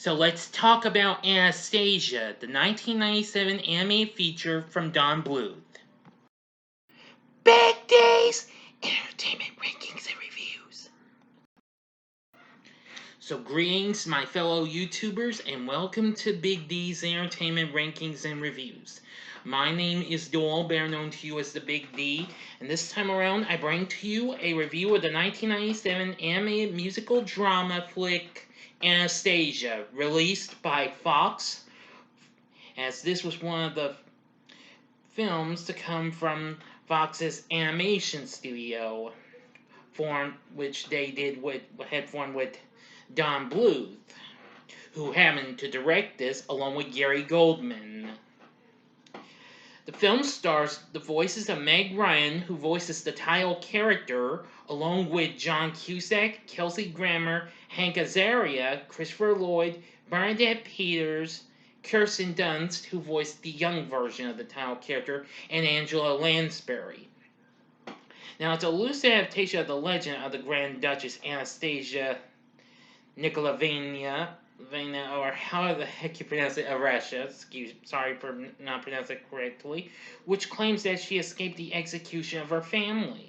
So let's talk about Anastasia, the 1997 animated feature from Don Bluth. Big D's Entertainment Rankings and Reviews. So greetings, my fellow YouTubers, and welcome to Big D's Entertainment Rankings and Reviews. My name is Doyle, better known to you as the Big D, and this time around I bring to you a review of the 1997 animated musical drama flick Anastasia, released by Fox, as this was one of the films to come from Fox's animation studio, which they had formed with Don Bluth, who happened to direct this along with Gary Goldman. The film stars the voices of Meg Ryan, who voices the title character, along with John Cusack, Kelsey Grammer, Hank Azaria, Christopher Lloyd, Bernadette Peters, Kirsten Dunst, who voiced the young version of the title character, and Angela Lansbury. Now, it's a loose adaptation of the legend of the Grand Duchess Anastasia Nikolaevna, or how the heck you pronounce it, Azaria, sorry for not pronouncing it correctly, which claims that she escaped the execution of her family.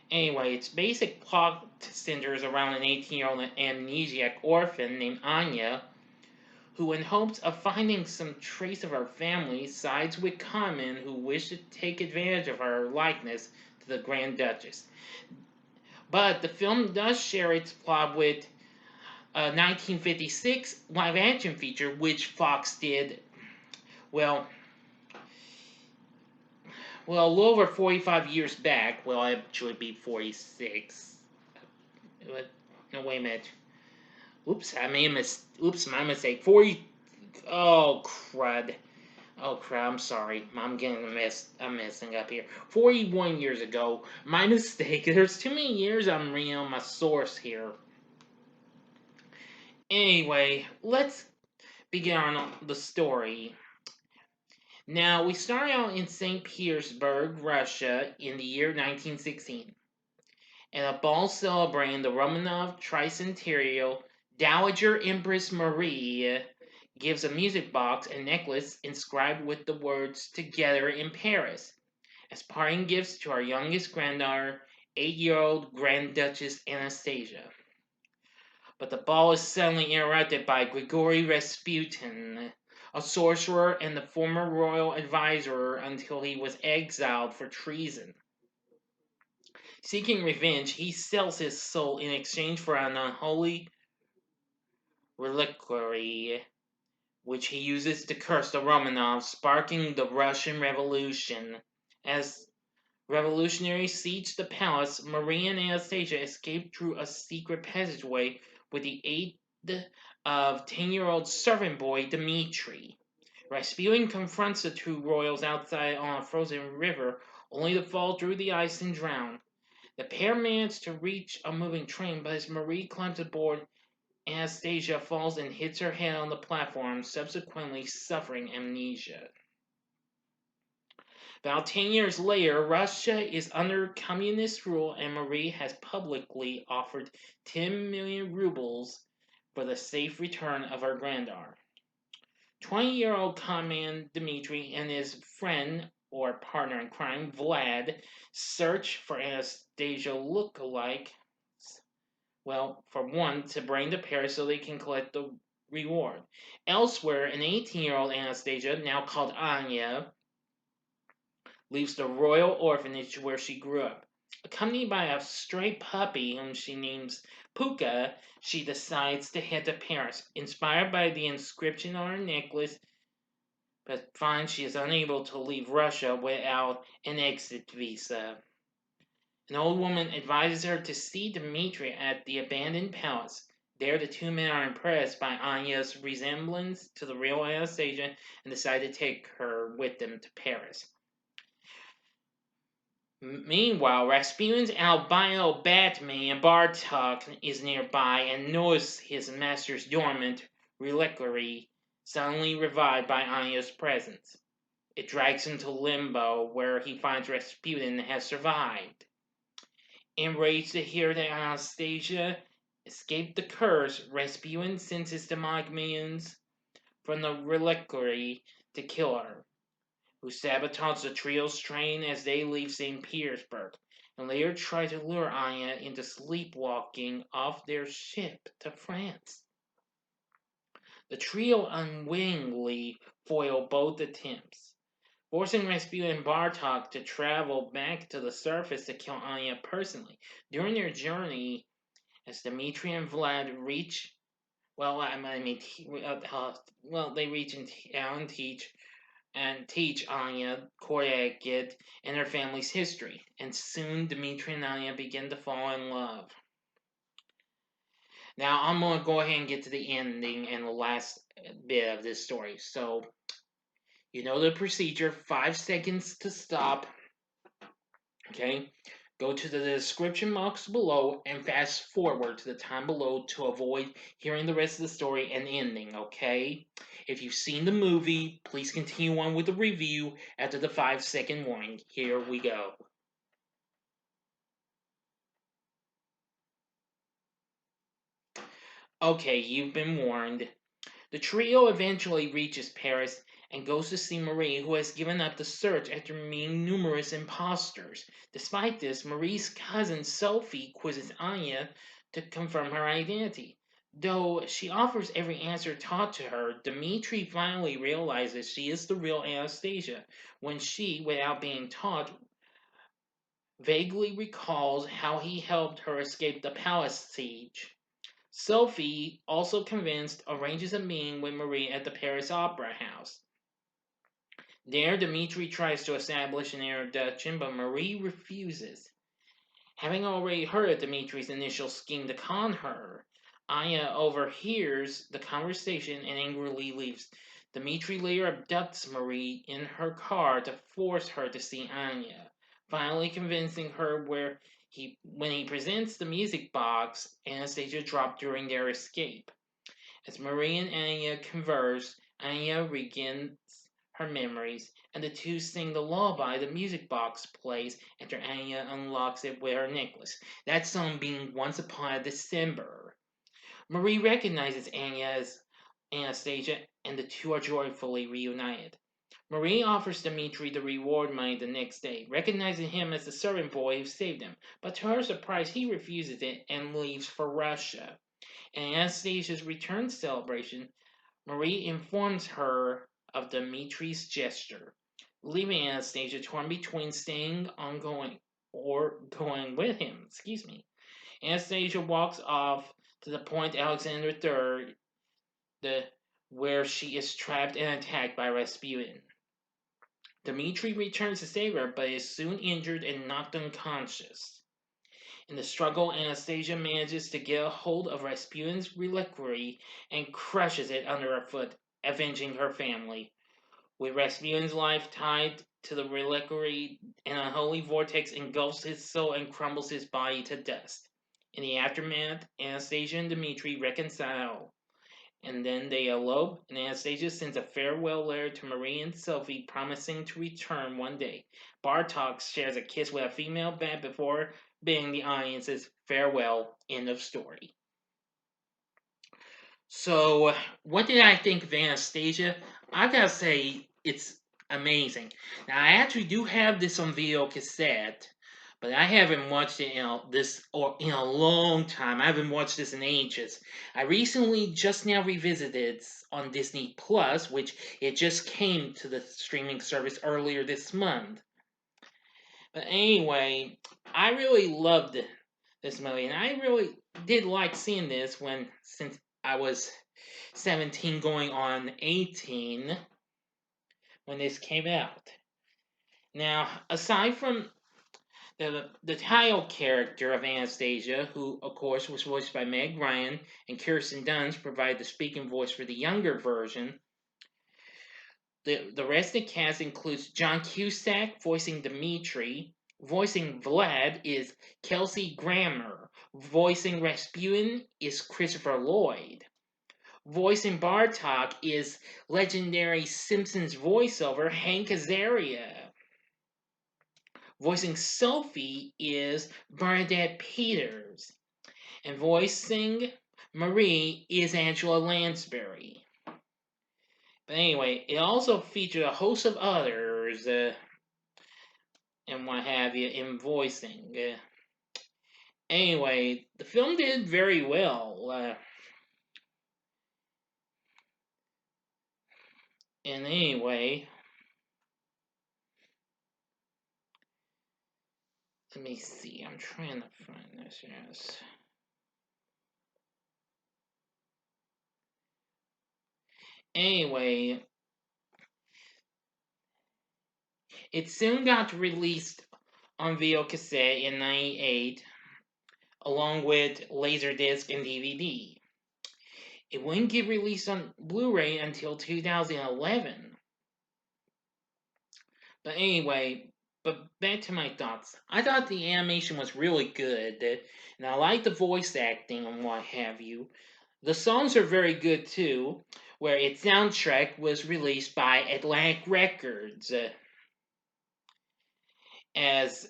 Anyway, its basic plot centers around an 18-year-old amnesiac orphan named Anya, who, in hopes of finding some trace of her family, sides with conmen who wish to take advantage of her likeness to the Grand Duchess. But the film does share its plot with a 1956 live-action feature, which Fox did, well, a little over 45 years back. Well, actually be 46. No, wait a minute. Oops, my mistake. 40. Oh, crud. I'm sorry. I'm messing up here. 41 years ago. My mistake. There's too many years I'm reading on my source here. Anyway, let's begin on the story. Now, we start out in St. Petersburg, Russia, in the year 1916. At a ball celebrating the Romanov tricentennial, Dowager Empress Marie gives a music box and necklace inscribed with the words "Together in Paris" as parting gifts to our youngest granddaughter, 8-year-old Grand Duchess Anastasia. But the ball is suddenly interrupted by Grigory Rasputin, a sorcerer and the former royal advisor until he was exiled for treason. Seeking revenge, he sells his soul in exchange for an unholy reliquary, which he uses to curse the Romanovs, sparking the Russian Revolution. As revolutionaries sieged the palace, Marie and Anastasia escaped through a secret passageway with the aid of 10-year-old servant boy Dmitri. Rasputin confronts the two royals outside on a frozen river, only to fall through the ice and drown. The pair manage to reach a moving train, but as Marie climbs aboard, Anastasia falls and hits her head on the platform, subsequently suffering amnesia. About 10 years later, Russia is under communist rule, and Marie has publicly offered 10 million rubles for the safe return of her granddaughter. 20-year-old conman Dmitri and his friend, or partner in crime, Vlad, search for Anastasia look-alike. Well, for one, to bring to Paris so they can collect the reward. Elsewhere, an 18-year-old Anastasia, now called Anya, leaves the royal orphanage where she grew up. Accompanied by a stray puppy whom she names Puka, she decides to head to Paris, inspired by the inscription on her necklace, but finds she is unable to leave Russia without an exit visa. An old woman advises her to see Dmitri at the abandoned palace. There, the two men are impressed by Anya's resemblance to the real Anastasia and decide to take her with them to Paris. Meanwhile, Rasputin's albino Batman Bartok is nearby and notices his master's dormant reliquary suddenly revived by Anya's presence. It drags him to Limbo, where he finds Rasputin has survived. Enraged to hear that Anastasia escape the curse, Rasputin sends his demonic minions from the reliquary to kill her, who sabotage the trio's train as they leave St. Petersburg, and later try to lure Anya into sleepwalking off their ship to France. The trio unwittingly foil both attempts, forcing Rasputin and Bartok to travel back to the surface to kill Anya personally. During their journey, as Dmitri and Vlad reach, they reach and teach Anya, Koryagit, and her family's history, and soon Dmitri and Anya begin to fall in love. Now, I'm going to go ahead and get to the ending and the last bit of this story. So, you know the procedure, 5 seconds to stop, okay? Go to the description box below and fast forward to the time below to avoid hearing the rest of the story and ending, okay? If you've seen the movie, please continue on with the review after the 5-second warning. Here we go. Okay, you've been warned. The trio eventually reaches Paris and goes to see Marie, who has given up the search after meeting numerous imposters. Despite this, Marie's cousin Sophie quizzes Anya to confirm her identity. Though she offers every answer taught to her, Dmitri finally realizes she is the real Anastasia when she, without being taught, vaguely recalls how he helped her escape the palace siege. Sophie, also convinced, arranges a meeting with Marie at the Paris Opera House. There, Dmitri tries to establish an introduction, but Marie refuses. Having already heard of Dmitri's initial scheme to con her, Anya overhears the conversation and angrily leaves. Dmitri later abducts Marie in her car to force her to see Anya, finally convincing her when he presents the music box Anastasia dropped during their escape. As Marie and Anya converse, Anya regains her memories, and the two sing the lullaby the music box plays after Anya unlocks it with her necklace. That song being Once Upon a December. Marie recognizes Anya as Anastasia, and the two are joyfully reunited. Marie offers Dmitri the reward money the next day, recognizing him as the servant boy who saved him, but to her surprise, he refuses it and leaves for Russia. In Anastasia's return celebration, Marie informs her of Dmitri's gesture, leaving Anastasia torn between staying ongoing or going with him. Excuse me. Anastasia walks off to the Point Alexander III, where she is trapped and attacked by Rasputin. Dmitri returns to save her, but is soon injured and knocked unconscious. In the struggle, Anastasia manages to get a hold of Rasputin's reliquary and crushes it under her foot, avenging her family. With Rasputin's life tied to the reliquary, an unholy vortex engulfs his soul and crumbles his body to dust. In the aftermath, Anastasia and Dmitri reconcile, and then they elope, and Anastasia sends a farewell letter to Marie and Sophie, promising to return one day. Bartok shares a kiss with a female bat before bidding the audience's farewell. End of story. So, what did I think of Anastasia? I gotta say, it's amazing. Now, I actually do have this on video cassette, but I haven't watched it in a long time. I haven't watched this in ages. I recently just now revisited it on Disney Plus, which it just came to the streaming service earlier this month. But anyway, I really loved this movie, and I really did like seeing this since I was 17 going on 18 when this came out. Now, aside from the title character of Anastasia, who of course was voiced by Meg Ryan, and Kirsten Dunst provided the speaking voice for the younger version, the rest of the cast includes John Cusack voicing Dmitri, voicing Vlad is Kelsey Grammer, voicing Rasputin is Christopher Lloyd, voicing Bartok is legendary Simpsons voiceover Hank Azaria. Voicing Sophie is Bernadette Peters. And voicing Marie is Angela Lansbury. But anyway, it also featured a host of others and what have you in voicing. Anyway, the film did very well. And anyway, let me see. I'm trying to find this. Yes. Anyway, it soon got released on video cassette in '98, along with Laserdisc and DVD. It wouldn't get released on Blu-ray until 2011. But anyway, back to my thoughts. I thought the animation was really good, and I liked the voice acting and what have you. The songs are very good too, where its soundtrack was released by Atlantic Records. As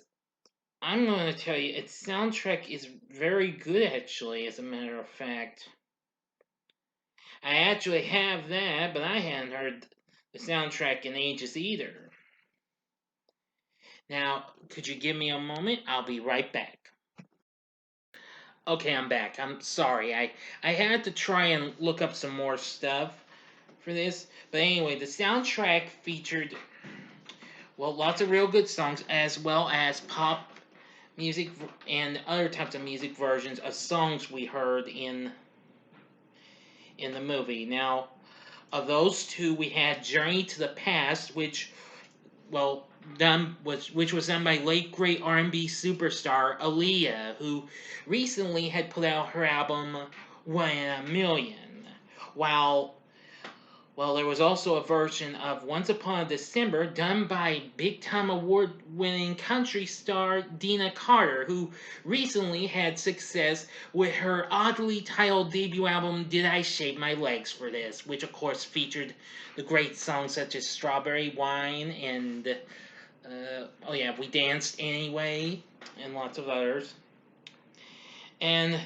I'm going to tell you, its soundtrack is very good actually, as a matter of fact. I actually have that, but I hadn't heard the soundtrack in ages either. Now, could you give me a moment? I'll be right back. Okay, I'm back. I'm sorry. I had to try and look up some more stuff for this. But anyway, the soundtrack featured, well, lots of real good songs, as well as pop music and other types of music versions of songs we heard in the movie. Now, of those two, we had Journey to the Past, which was done by late great R&B superstar Aaliyah, who recently had put out her album 1 in a Million. While there was also a version of Once Upon a December done by big-time award-winning country star Dina Carter, who recently had success with her oddly titled debut album Did I Shave My Legs for This, which of course featured the great songs such as Strawberry Wine and We Danced Anyway, and lots of others. And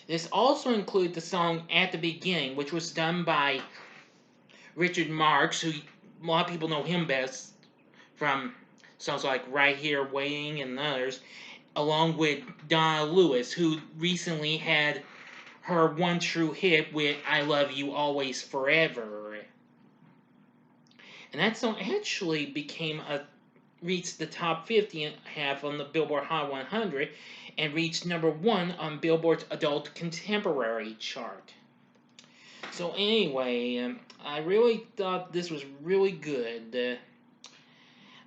this also included the song At the Beginning, which was done by Richard Marx, who a lot of people know him best from songs like Right Here Waiting and others, along with Donna Lewis, who recently had her one true hit with I Love You Always Forever. And that song actually reached the top 50 and half on the Billboard Hot 100 and reached number 1 on Billboard's Adult Contemporary chart. So anyway, I really thought this was really good.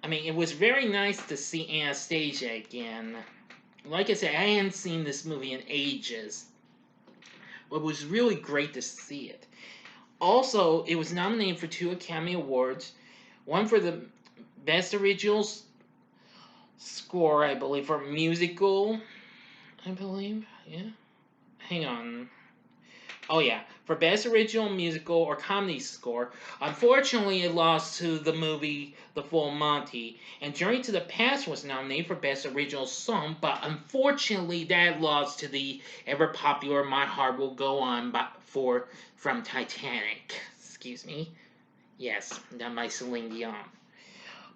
It was very nice to see Anastasia again. Like I said, I hadn't seen this movie in ages. But it was really great to see it. Also, it was nominated for 2 Academy Awards. One for the Best Original Score, I believe, for musical. I believe, yeah. Hang on. Oh yeah, for Best Original Musical or Comedy Score. Unfortunately, it lost to the movie The Full Monty. And Journey to the Past was nominated for Best Original Song, but unfortunately that lost to the ever-popular My Heart Will Go On from Titanic. Excuse me. Yes, done by Celine Dion.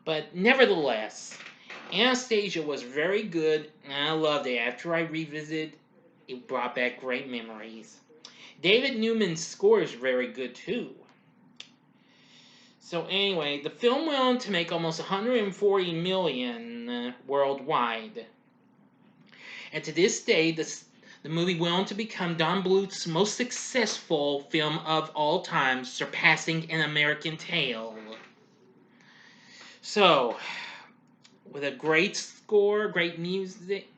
But nevertheless, Anastasia was very good, and I loved it. After I revisited, it brought back great memories. David Newman's score is very good too. So anyway, the film went on to make almost 140 million worldwide. And to this day, the movie went on to become Don Bluth's most successful film of all time, surpassing An American Tail. So, with a great score, great music,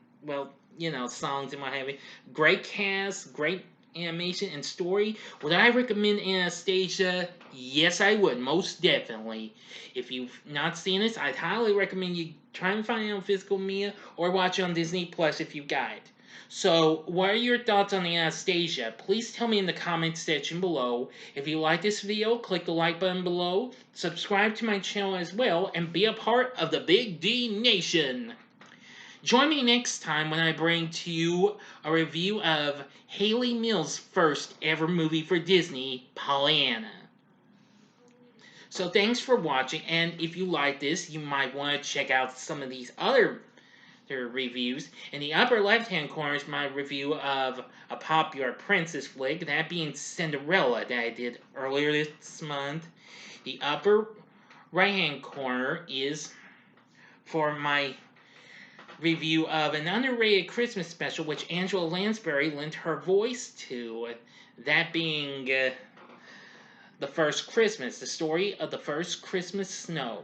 songs and what have you, great cast, great animation and story, would I recommend Anastasia? Yes, I would, most definitely. If you've not seen this, I'd highly recommend you try and find it on physical media or watch it on Disney Plus if you've got it. So, what are your thoughts on Anastasia? Please tell me in the comments section below. If you like this video, click the like button below, subscribe to my channel as well, and be a part of the Big D Nation. Join me next time when I bring to you a review of Haley Mills' first ever movie for Disney, Pollyanna. So thanks for watching, and if you like this, you might want to check out some of these other reviews. In the upper left-hand corner is my review of a popular princess flick, that being Cinderella, that I did earlier this month. The upper right-hand corner is for my review of an underrated Christmas special, which Angela Lansbury lent her voice to, that being The First Christmas, the story of the first Christmas snow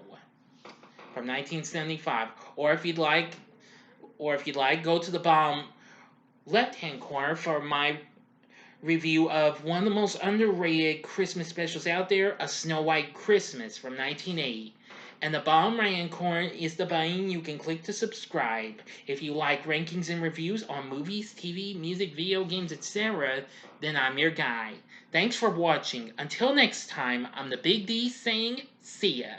from 1975. Or if you'd like, go to the bottom left-hand corner for my review of one of the most underrated Christmas specials out there, A Snow White Christmas from 1980. And the bottom right-hand corner is the button you can click to subscribe. If you like rankings and reviews on movies, TV, music, video games, etc., then I'm your guy. Thanks for watching. Until next time, I'm the Big D saying, see ya.